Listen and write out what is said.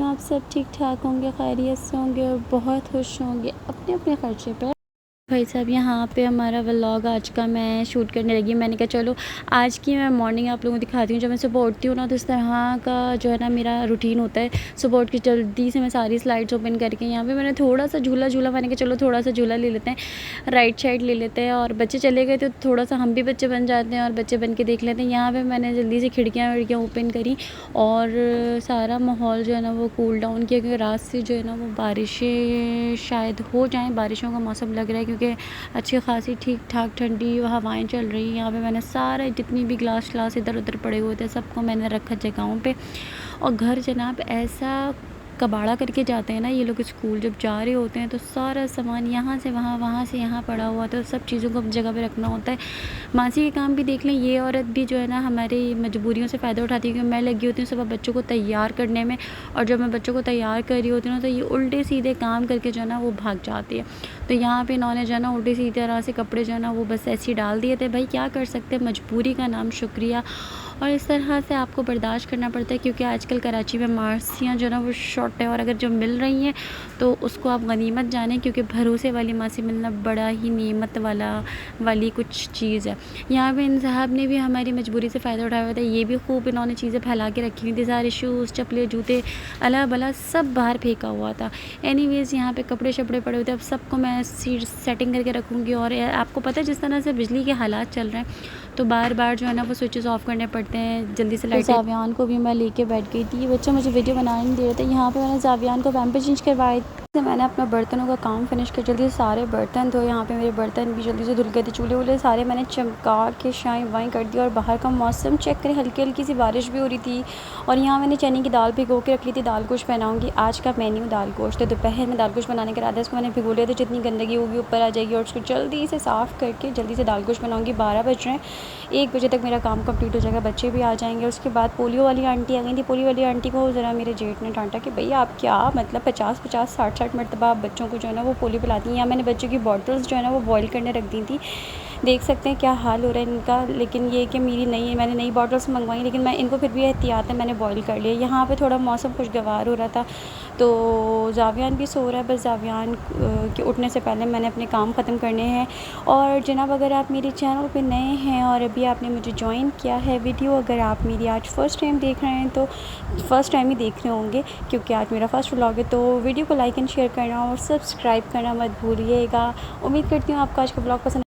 हूँ आप सब ठीक ठाक होंगे, खैरियत से होंगे और बहुत खुश होंगे अपने अपने ख़र्चे पे। भाई साहब यहाँ पे हमारा व्लॉग आज का मैं शूट करने लगी। मैंने कहा चलो आज की मैं मॉर्निंग आप लोगों को दिखाती हूँ। जब मैं सुबह उठती हूँ ना तो इस तरह का जो है ना मेरा रूटीन होता है। सुबह उठ के जल्दी से मैं सारी स्लाइड्स ओपन करके यहाँ पे मैंने थोड़ा सा झूला मैंने कहा चलो थोड़ा सा झूला ले लेते हैं, राइट साइड ले लेते हैं। और बच्चे चले गए तो थोड़ा सा हम भी बच्चे बन जाते हैं और बच्चे बन के देख लेते हैं। यहाँ पर मैंने जल्दी से खिड़कियाँ ओपन करी और सारा माहौल जो है ना वो कूल डाउन किया, क्योंकि रात से जो है ना वो बारिशें शायद हो जाएँ, बारिशों का मौसम लग रहा है क्योंकि अच्छी खासी ठीक ठाक ठंडी हवाएं चल रही हैं। यहाँ पे मैंने सारे जितनी भी ग्लास इधर उधर पड़े हुए थे सबको मैंने रखा जगहों पे। और घर जनाब ऐसा कबाड़ा करके जाते हैं ना ये लोग, स्कूल जब जा रहे होते हैं तो सारा सामान यहाँ से वहाँ, वहाँ से यहाँ पड़ा हुआ था। तो सब चीज़ों को जगह पे रखना होता है। मासी के काम भी देख लें, ये औरत भी जो है ना हमारी मजबूरियों से फ़ायदा उठाती है, क्योंकि मैं लगी होती हूँ सुबह बच्चों को तैयार करने में। और जब मैं बच्चों को तैयार कर रही होती हूँ तो ये उल्टे सीधे काम करके जो है ना वो भाग जाती है। तो यहाँ पे इन्होंने जो है ना उल्टी सीधी तरह से कपड़े जो है ना वो बस ऐसे ही डाल दिए थे। भाई क्या कर सकते हैं, मजबूरी का नाम शुक्रिया। और इस तरह से आपको बर्दाश्त करना पड़ता है, क्योंकि आजकल कराची में मासियाँ जो है ना वो शॉर्ट है। और अगर जो मिल रही हैं तो उसको आप गनीमत जानें, क्योंकि भरोसे वाली मासी मिलना बड़ा ही नेमत वाली कुछ चीज़ है। यहाँ पे इन साहब ने भी हमारी मजबूरी से फ़ायदा उठाया हुआ था। ये भी खूब इन्होंने चीज़ें फैला के रखी हुई थी, सारे शूज़ चप्पलें जूते अला बला सब बाहर फेंका हुआ था। एनीवेज़ यहाँ पे कपड़े शपड़े पड़े हुए थे। अब सबको मैं सेटिंग करके रखूँगी। और आपको पता है जिस तरह से बिजली के हालात चल रहे हैं तो बार बार जो है ना वो स्विचेस ऑफ करने पड़ते हैं, जल्दी से लाइट। जावियान को भी मैं लेके बैठ गई थी, ये बच्चा मुझे वीडियो बनाने नहीं दे रहा था। यहाँ पे मैंने जावियान को पैम्पर चेंज करवाए थे। मैंने अपना बर्तनों का काम फिनिश कर जल्दी से सारे बर्तन धोए। यहाँ पे मेरे बर्तन भी जल्दी से धुल गए थे, चूल्हे वूल्हे सारे मैंने चमका के शाई वाई कर दिया। और बाहर का मौसम चेक करें, हल्की हल्की सी बारिश भी हो रही थी। और यहाँ मैंने चने की दाल भिगो के रख ली थी, दाल गोश्त बनाऊँगी। आज का मेन्यू दाल गोश्त है। दोपहर में दाल गोश्त बनाने के बाद इसको मैंने भिगो लिया था, जितनी गंदगी होगी ऊपर आ जाएगी। और उसको जल्दी से साफ़ करके जल्दी से दाल गोश्त बनाऊँगी। 12 बज रहे हैं, 1 बजे तक मेरा काम कंप्लीट हो जाएगा, बच्चे भी आ जाएंगे। उसके बाद पोलियो वाली आंटी आ गई थी। पोलियो वाली आंटी को ज़रा मेरे जेठ ने डांटा कि भैया आप क्या मतलब 50-50 60-60 मरतबा आप बच्चों को जो है ना वो पोलियो पिलाती हैं। या मैंने बच्चों की बॉटल्स जो है ना वो बॉयल करने रख दी थी। देख सकते हैं क्या हाल हो रहा है इनका। लेकिन ये कि मेरी मैंने नई बॉटल्स मंगवाई, लेकिन मैं इनको फिर भी एहतियात है मैंने बॉयल कर लिया। यहाँ पे थोड़ा मौसम खुशगवार हो रहा था तो जावियान भी सो रहा है। बस जावियान के उठने से पहले मैंने अपने काम ख़त्म करने हैं। और जनाब अगर आप मेरे चैनल पे नए हैं और अभी आपने मुझे ज्वाइन किया है वीडियो, अगर आप मेरी आज फ़र्स्ट टाइम देख रहे हैं तो फ़र्स्ट टाइम ही देख रहे होंगे क्योंकि आज मेरा फ़र्स्ट व्लॉग है, तो वीडियो को लाइक एंड शेयर करना और सब्सक्राइब करना मत भूलिएगा। उम्मीद करती हूँ आपको आज का व्लॉग पसंद